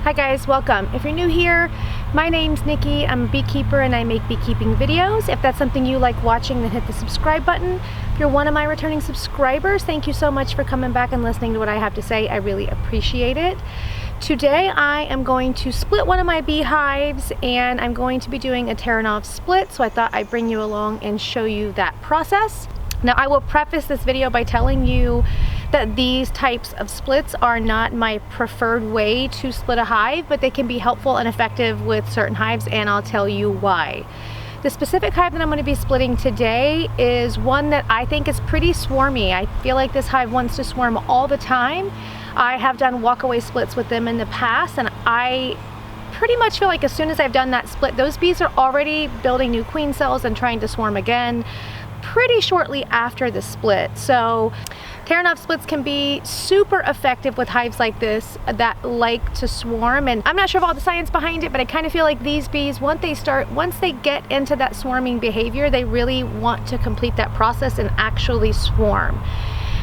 Hi guys, welcome. If you're new here, my name's Nikki. I'm a beekeeper and I make beekeeping videos. If that's something you like watching, then hit the subscribe button. If you're one of my returning subscribers, thank you so much for coming back and listening to what I have to say. I really appreciate it. Today I am going to split one of my beehives and I'm going to be doing a Taranov split, so I thought I'd bring you along and show you that process. Now I will preface this video by telling you that these types of splits are not my preferred way to split a hive, but they can be helpful and effective with certain hives, and I'll tell you why. The specific hive that I'm going to be splitting today is one that I think is pretty swarmy. I feel like this hive wants to swarm all the time. I have done walkaway splits with them in the past, and I pretty much feel like as soon as I've done that split, those bees are already building new queen cells and trying to swarm again pretty shortly after the split. So Taranov splits can be super effective with hives like this that like to swarm, and I'm not sure of all the science behind it, but I kind of feel like these bees, once they get into that swarming behavior, they really want to complete that process and actually swarm.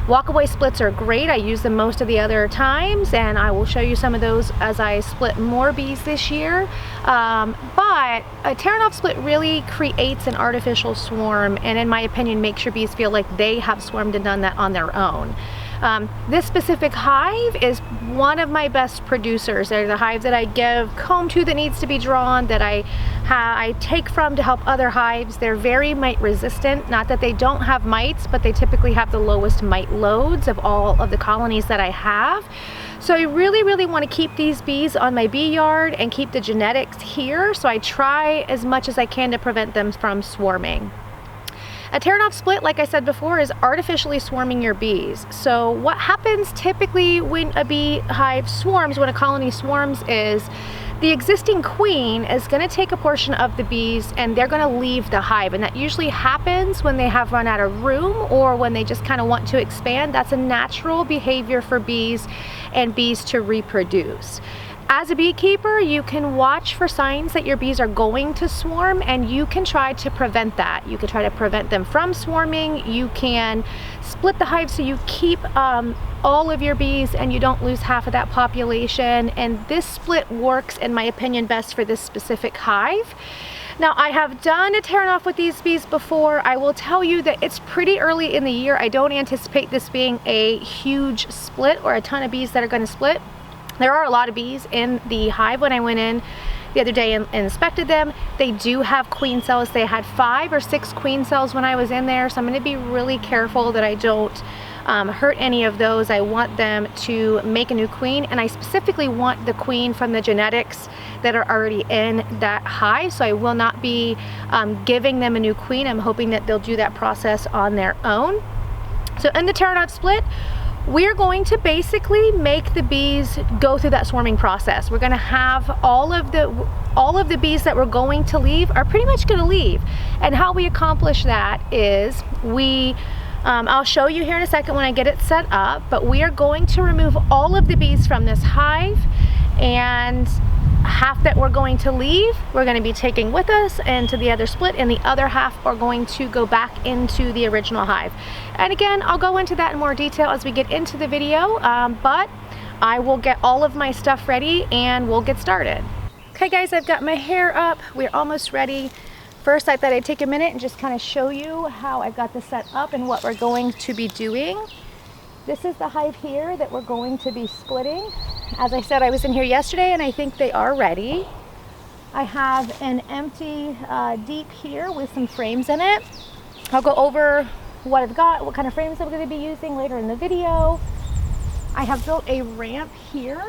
Walkaway splits are great. I use them most of the other times, and I will show you some of those as I split more bees this year. But a Taranov split really creates an artificial swarm, and in my opinion makes your bees feel like they have swarmed and done that on their own. This specific hive is one of my best producers. They're the hives that I give comb to that needs to be drawn, that I take from to help other hives. They're very mite resistant. Not that they don't have mites, but they typically have the lowest mite loads of all of the colonies that I have. So I really want to keep these bees on my bee yard and keep the genetics here, so I try as much as I can to prevent them from swarming. A Taranov split, like I said before, is artificially swarming your bees. So what happens typically when a beehive swarms, when a colony swarms, is the existing queen is going to take a portion of the bees and they're going to leave the hive, and that usually happens when they have run out of room or when they just kind of want to expand. That's a natural behavior for bees and bees to reproduce. As a beekeeper, you can watch for signs that your bees are going to swarm, and you can try to prevent that. You can try to prevent them from swarming. You can split the hive so you keep all of your bees and you don't lose half of that population. And this split works, in my opinion, best for this specific hive. Now, I have done a Taranov with these bees before. I will tell you that it's pretty early in the year. I don't anticipate this being a huge split or a ton of bees that are going to split. There are a lot of bees in the hive. When I went in the other day and inspected them, they do have queen cells. They had 5 or 6 queen cells when I was in there, so I'm going to be really careful that I don't hurt any of those. I want them to make a new queen, and I specifically want the queen from the genetics that are already in that hive, so I will not be giving them a new queen. I'm hoping that they'll do that process on their own. So in the Taranov split, we're going to basically make the bees go through that swarming process. We're going to have all of the bees that we're going to leave are pretty much going to leave. And how we accomplish that is I'll show you here in a second when I get it set up, but we are going to remove all of the bees from this hive, and half that we're going to leave, we're going to be taking with us into the other split, and the other half are going to go back into the original hive. And again, I'll go into that in more detail as we get into the video, but I will get all of my stuff ready and we'll get started. Okay guys, I've got my hair up. We're almost ready. First, I thought I'd take a minute and just kind of show you how I've got this set up and what we're going to be doing. This is the hive here that we're going to be splitting. As I said, I was in here yesterday and I think they are ready. I have an empty deep here with some frames in it. I'll go over what I've got, what kind of frames I'm going to be using later in the video. I have built a ramp here,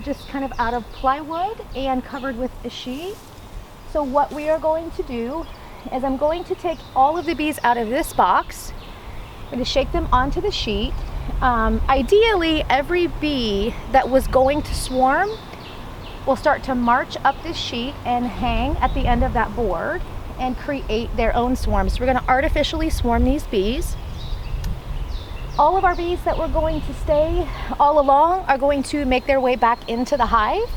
just kind of out of plywood and covered with a sheet. So what we are going to do is I'm going to take all of the bees out of this box. I'm going to shake them onto the sheet. Ideally, every bee that was going to swarm will start to march up this sheet and hang at the end of that board and create their own swarms. We're going to artificially swarm these bees. All of our bees that were going to stay all along are going to make their way back into the hive.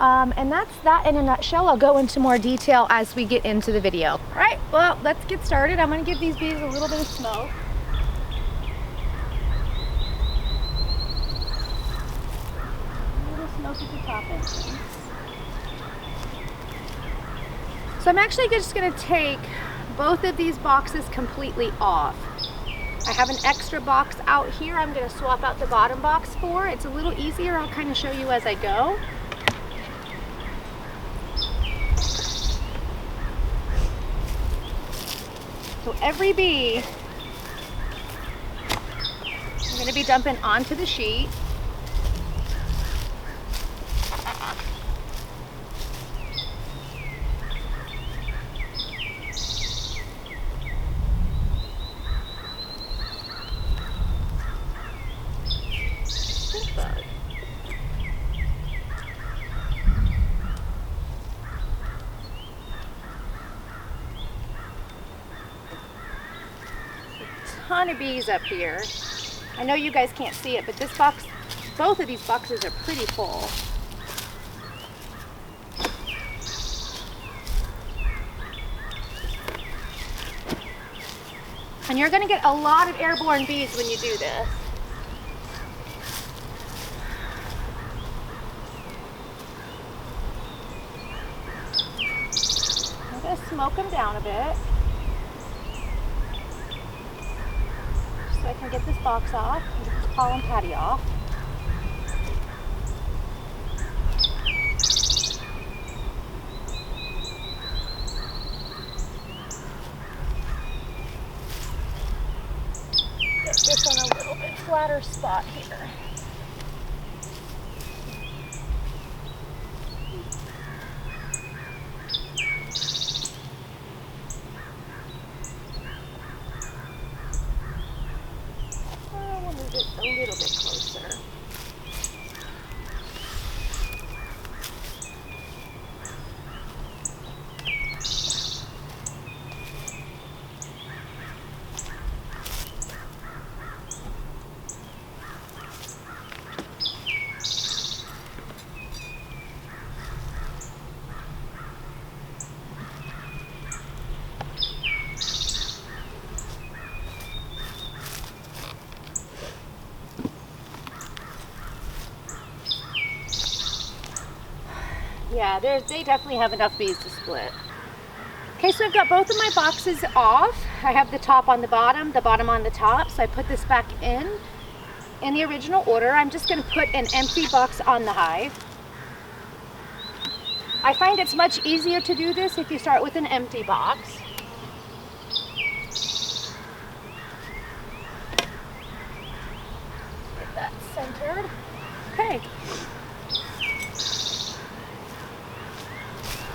And that's that in a nutshell. I'll go into more detail as we get into the video. All right, well, let's get started. I'm gonna give these bees a little bit of smoke. A little smoke at the top entrance. So I'm actually just gonna take both of these boxes completely off. I have an extra box out here I'm gonna swap out the bottom box for. It's a little easier, I'll kind of show you as I go. So every bee, I'm gonna be dumping onto the sheet. Ton of bees up here. I know you guys can't see it, but this box, both of these boxes are pretty full. And you're gonna get a lot of airborne bees when you do this. I'm gonna smoke them down a bit, so I can get this box off and get this pollen patty off. Get this on a little bit flatter spot here. A little bit closer. Yeah, they definitely have enough bees to split. Okay, so I've got both of my boxes off. I have the top on the bottom on the top. So I put this back in the original order. I'm just gonna put an empty box on the hive. I find it's much easier to do this if you start with an empty box. Get that centered. Okay.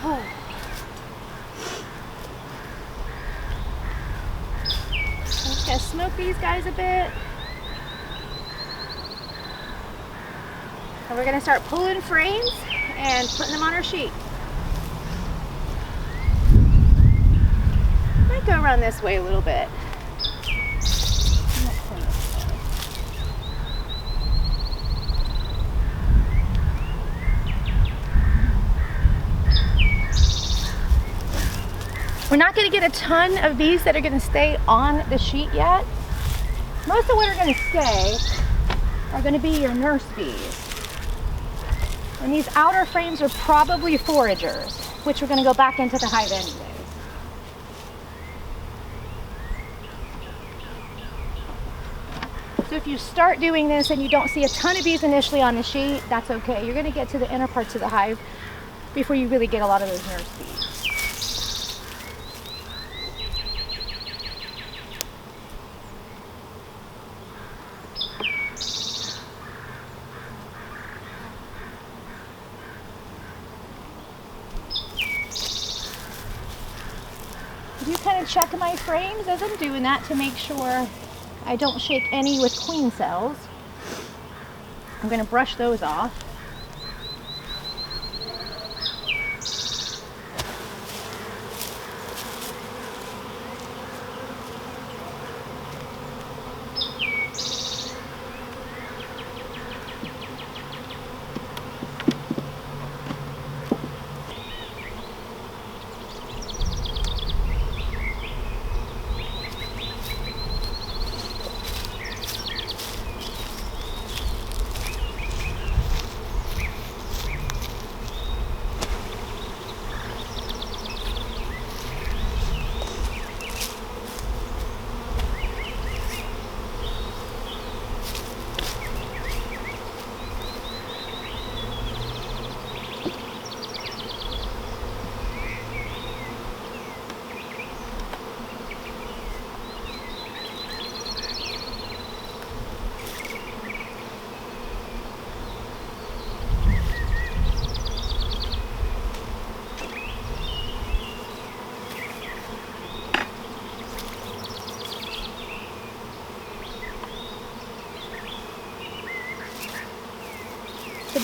I'm just gonna smoke these guys a bit. And we're gonna start pulling frames and putting them on our sheet. Might go around this way a little bit. We're not going to get a ton of bees that are going to stay on the sheet yet. Most of what are going to stay are going to be your nurse bees. And these outer frames are probably foragers, which are going to go back into the hive anyways. So if you start doing this and you don't see a ton of bees initially on the sheet, that's okay. You're going to get to the inner parts of the hive before you really get a lot of those nurse bees. Do kind of check my frames as I'm doing that to make sure I don't shake any with queen cells. I'm going to brush those off.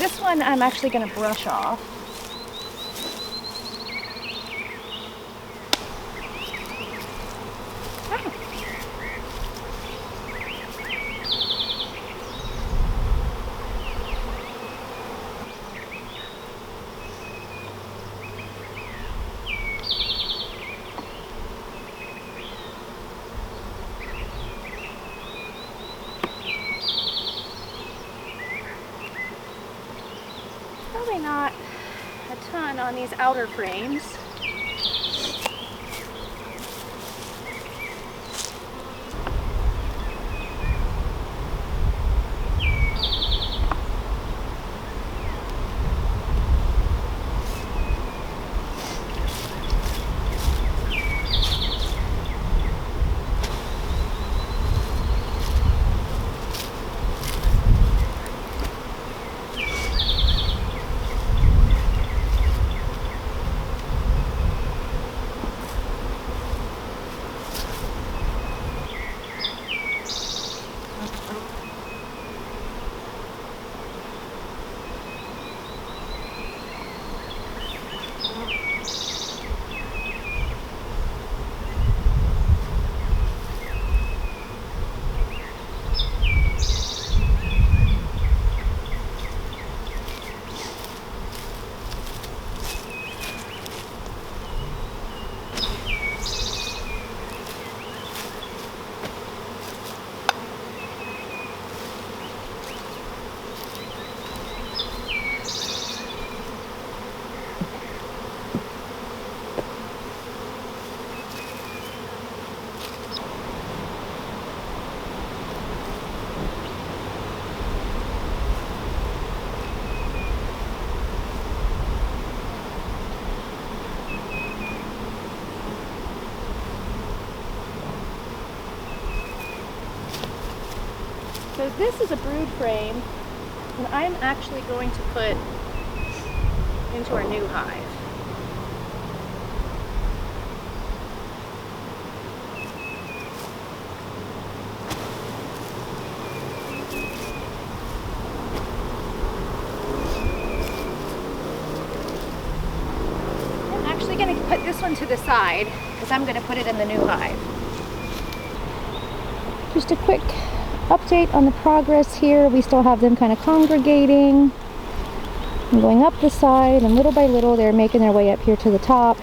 this one I'm actually going to brush off. Probably not a ton on these outer frames. So this is a brood frame, and I'm actually going to put into our new hive. I'm actually going to put this one to the side because I'm going to put it in the new hive. Just a quick update on the progress here. We still have them kind of congregating and going up the side, and little by little they're making their way up here to the top.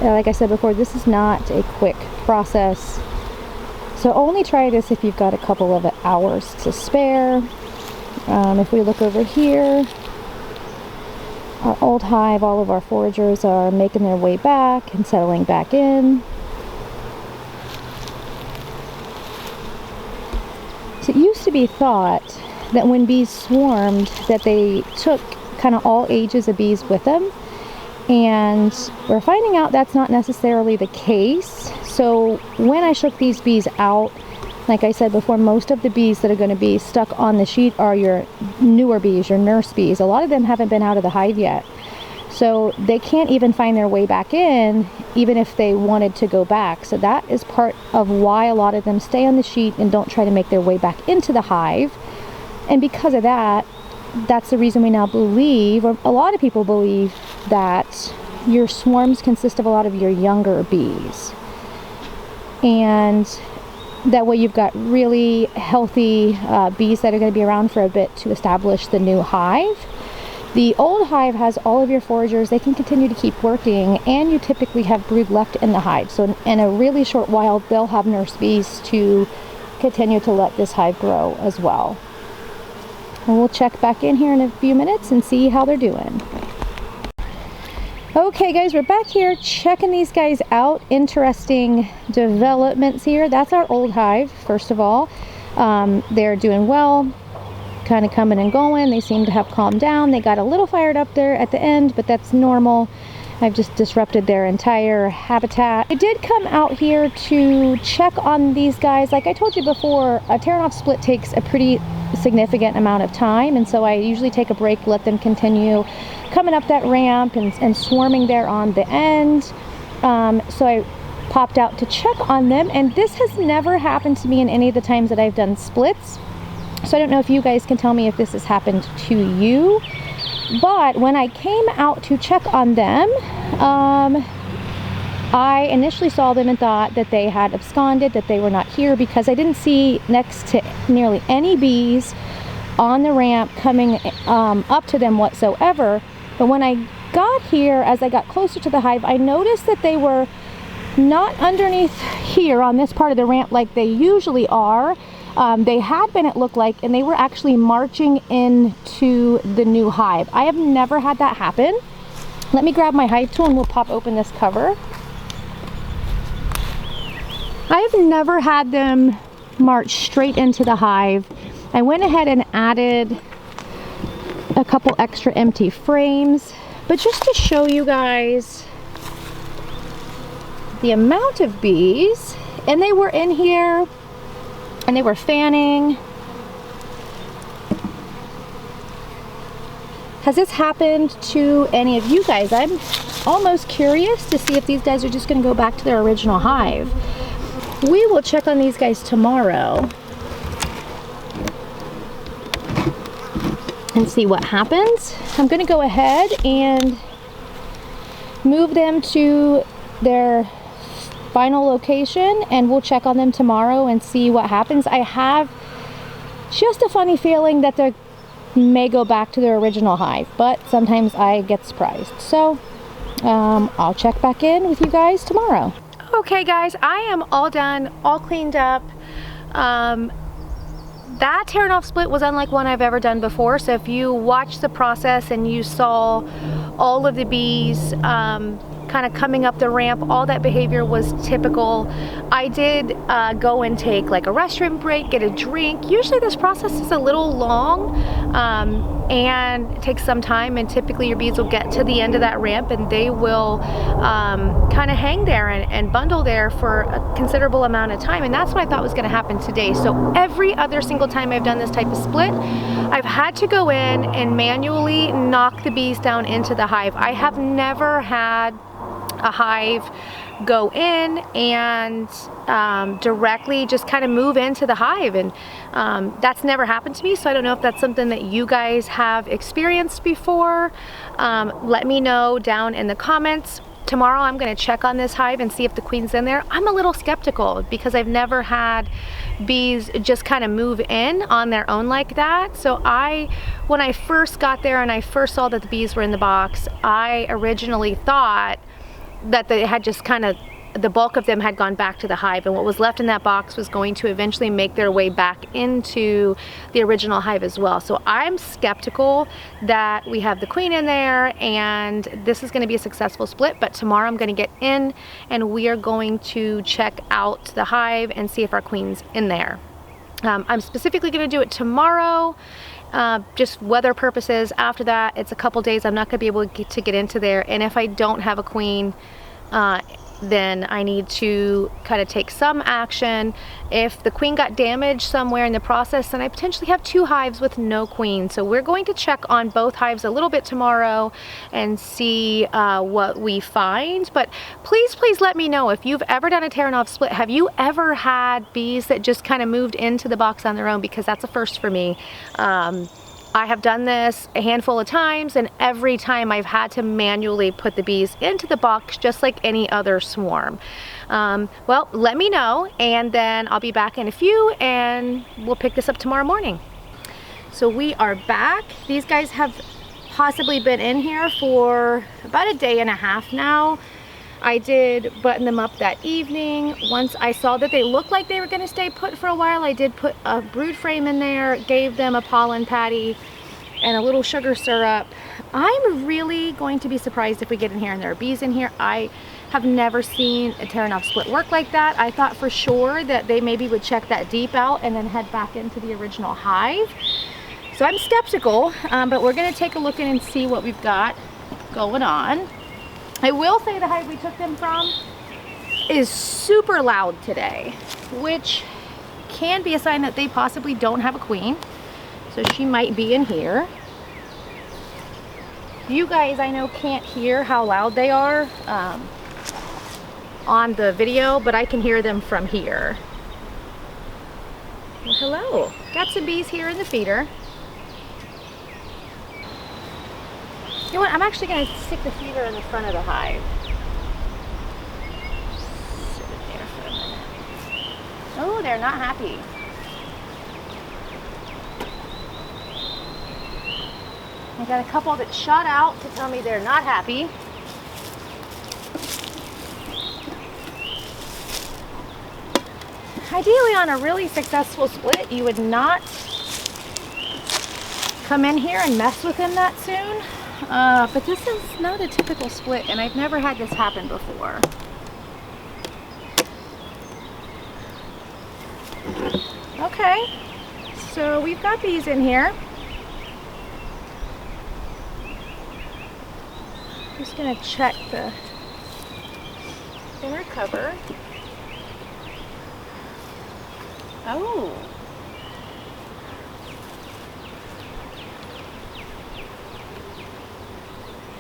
Like I said before, this is not a quick process, so only try this if you've got a couple of hours to spare. If we look over here, our old hive, all of our foragers are making their way back and settling back in. So it used to be thought that when bees swarmed that they took kind of all ages of bees with them, and we're finding out that's not necessarily the case. So when I shook these bees out, like I said before, most of the bees that are going to be stuck on the sheet are your newer bees, your nurse bees. A lot of them haven't been out of the hive yet, so they can't even find their way back in, even if they wanted to go back. So that is part of why a lot of them stay on the sheet and don't try to make their way back into the hive. And because of that, that's the reason we now believe, or a lot of people believe, that your swarms consist of a lot of your younger bees. And that way you've got really healthy bees that are going to be around for a bit to establish the new hive. The old hive has all of your foragers. They can continue to keep working, and you typically have brood left in the hive. So in a really short while, they'll have nurse bees to continue to let this hive grow as well. And we'll check back in here in a few minutes and see how they're doing. Okay guys, we're back here checking these guys out. Interesting developments here. That's our old hive, first of all. They're doing well, kind of coming and going. They seem to have calmed down. They got a little fired up there at the end, but that's normal. I've just disrupted their entire habitat. I did come out here to check on these guys. Like I told you before, a Taranov split takes a pretty significant amount of time, and so I usually take a break, let them continue coming up that ramp and swarming there on the end. So I popped out to check on them, and this has never happened to me in any of the times that I've done splits. So I don't know if you guys can tell me if this has happened to you. But when I came out to check on them, I initially saw them and thought that they had absconded, that they were not here, because I didn't see next to nearly any bees on the ramp coming up to them whatsoever. But when I got here, as I got closer to the hive, I noticed that they were not underneath here on this part of the ramp like they usually are. They had been, it looked like, and they were actually marching into the new hive. I have never had that happen. Let me grab my hive tool and we'll pop open this cover. I have never had them march straight into the hive. I went ahead and added a couple extra empty frames, but just to show you guys the amount of bees, and they were in here and they were fanning. Has this happened to any of you guys? I'm almost curious to see if these guys are just going to go back to their original hive. We will check on these guys tomorrow and see what happens. I'm going to go ahead and move them to their final location, and we'll check on them tomorrow and see what happens. I have just a funny feeling that they may go back to their original hive, but sometimes I get surprised. So I'll check back in with you guys tomorrow. Okay guys, I am all done, all cleaned up. That Taranov split was unlike one I've ever done before. So if you watched the process and you saw all of the bees kind of coming up the ramp, all that behavior was typical. I did go and take like a restroom break, get a drink. Usually this process is a little long and takes some time, and typically your bees will get to the end of that ramp and they will kind of hang there and bundle there for a considerable amount of time, and that's what I thought was going to happen today. So every other single time I've done this type of split, I've had to go in and manually knock the bees down into the hive. I have never had a hive go in and directly just kind of move into the hive, and that's never happened to me, so I don't know if that's something that you guys have experienced before. Let me know down in the comments. Tomorrow I'm going to check on this hive and see if the queen's in there. I'm a little skeptical because I've never had bees just kind of move in on their own like that. So when I first got there and I first saw that the bees were in the box, I originally thought that they had just kind of, the bulk of them had gone back to the hive, and what was left in that box was going to eventually make their way back into the original hive as well. So I'm skeptical that we have the queen in there and this is going to be a successful split, but tomorrow I'm going to get in and we are going to check out the hive and see if our queen's in there. I'm specifically going to do it tomorrow, just weather purposes. After that, it's a couple days I'm not going to be able to get into there, and if I don't have a queen, then I need to kind of take some action. If the queen got damaged somewhere in the process, then I potentially have 2 hives with no queen. So we're going to check on both hives a little bit tomorrow and see what we find. But please let me know if you've ever done a Taranov split. Have you ever had bees that just kind of moved into the box on their own? Because that's a first for me. I have done this a handful of times, and every time I've had to manually put the bees into the box just like any other swarm. Well, let me know, and then I'll be back in a few and we'll pick this up tomorrow morning. So we are back. These guys have possibly been in here for about a day and a half now. I did button them up that evening. Once I saw that they looked like they were going to stay put for a while, I did put a brood frame in there, gave them a pollen patty and a little sugar syrup. I'm really going to be surprised if we get in here and there are bees in here. I have never seen a Taranov split work like that. I thought for sure that they maybe would check that deep out and then head back into the original hive. So I'm skeptical, but we're going to take a look in and see what we've got going on. I will say the hive we took them from is super loud today, which can be a sign that they possibly don't have a queen. So she might be in here. You guys, I know, can't hear how loud they are on the video, but I can hear them from here. Well, hello. Got some bees here in the feeder. You know what? I'm actually going to stick the feeder in the front of the hive. Sit it there for a minute. Oh, they're not happy. I got a couple that shot out to tell me they're not happy. Ideally, on a really successful split, you would not come in here and mess with them that soon. But this is not a typical split, and I've never had this happen before. Okay, so we've got these in here. Just gonna check the inner cover. Oh.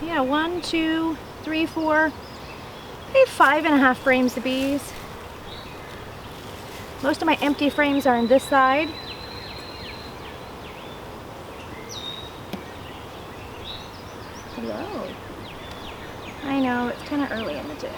Yeah, 1, 2, 3, 4, maybe 5.5 frames of bees. Most of my empty frames are on this side. Hello. I know, it's kind of early in the day.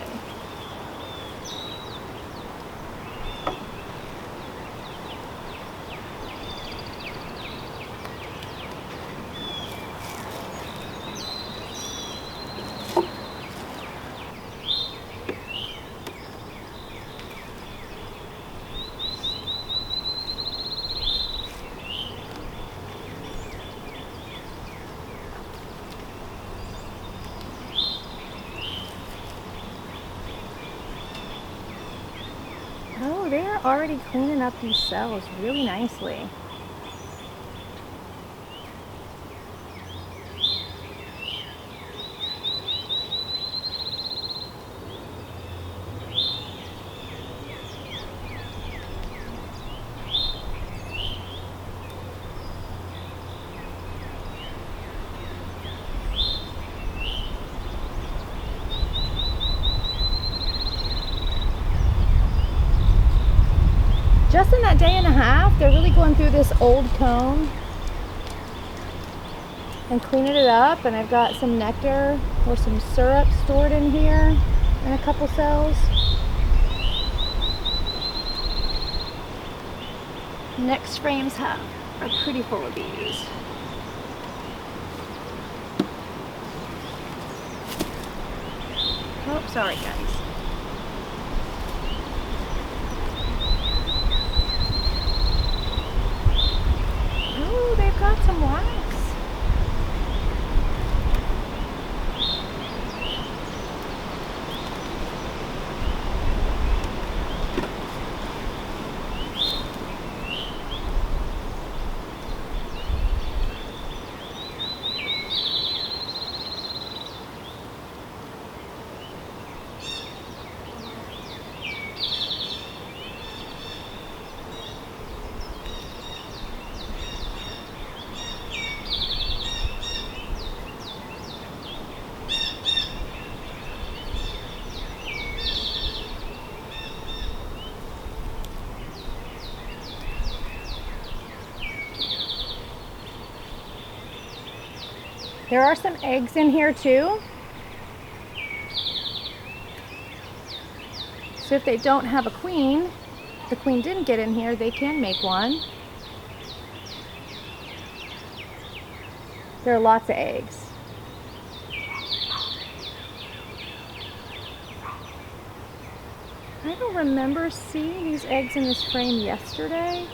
Oh, they're already cleaning up these cells really nicely. Just in that day and a half, they're really going through this old comb and cleaning it up. And I've got some nectar or some syrup stored in here in a couple cells. Next frames are pretty full of bees. Oh, sorry guys. Oh, they've got some wax. There are some eggs in here too. So if they don't have a queen, the queen didn't get in here, they can make one. There are lots of eggs. I don't remember seeing these eggs in this frame yesterday.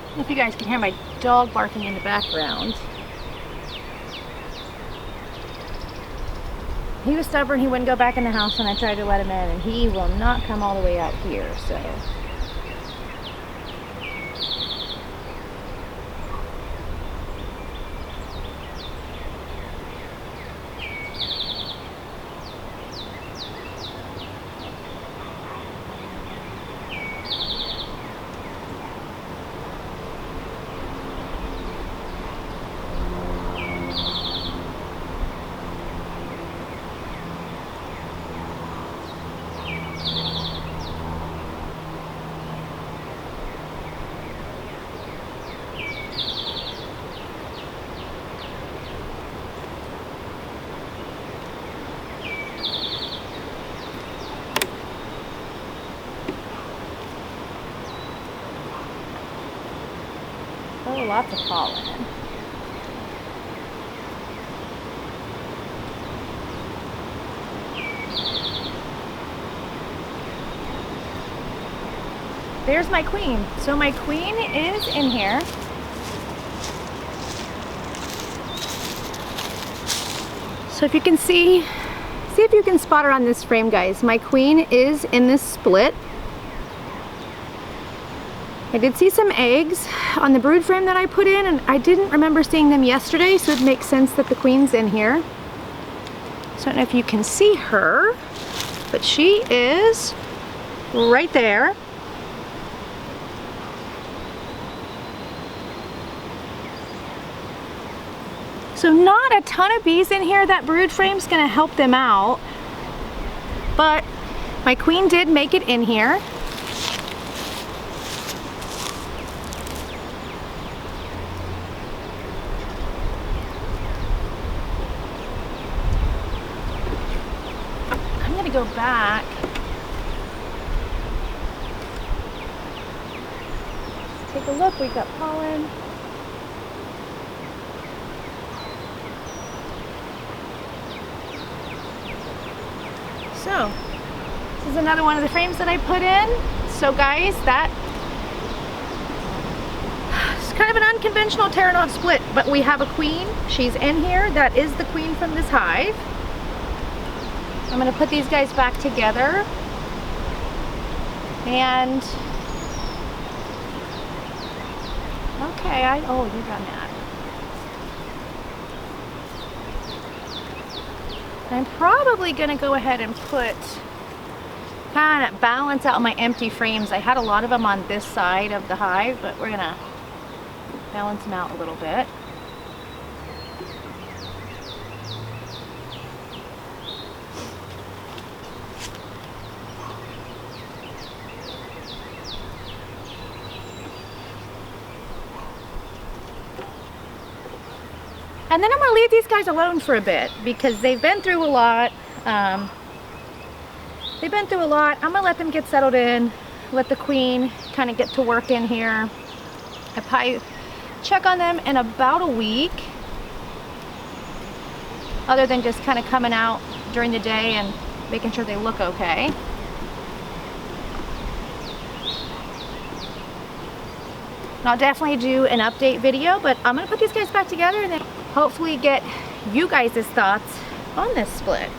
I don't know if you guys can hear my dog barking in the background. he was stubborn. He wouldn't go back in the house when I tried to let him in, and he will not come all the way out here, so. Oh, lots of pollen. There's my queen. So my queen is in here. So if you can see if you can spot her on this frame, guys. My queen is in this split. I did see some eggs on the brood frame that I put in, and I didn't remember seeing them yesterday, so it makes sense that the queen's in here. So I don't know if you can see her, but she is right there. So not a ton of bees in here. That brood frame's gonna help them out, but my queen did make it in here. Go back. Let's take a look. We've got pollen. So this is another one of the frames that I put in. So guys, that is kind of an unconventional Taranov split, but we have a queen. She's in here. That is the queen from this hive. I'm going to put these guys back together, and okay, oh, you got that. I'm probably going to go ahead and put, kind of balance out my empty frames. I had a lot of them on this side of the hive, but we're going to balance them out a little bit. And then I'm going to leave these guys alone for a bit because they've been through a lot. I'm going to let them get settled in, let the queen kind of get to work in here. I probably check on them in about a week, other than just kind of coming out during the day and making sure they look okay. And I'll definitely do an update video, but I'm going to put these guys back together and then hopefully get you guys' thoughts on this split.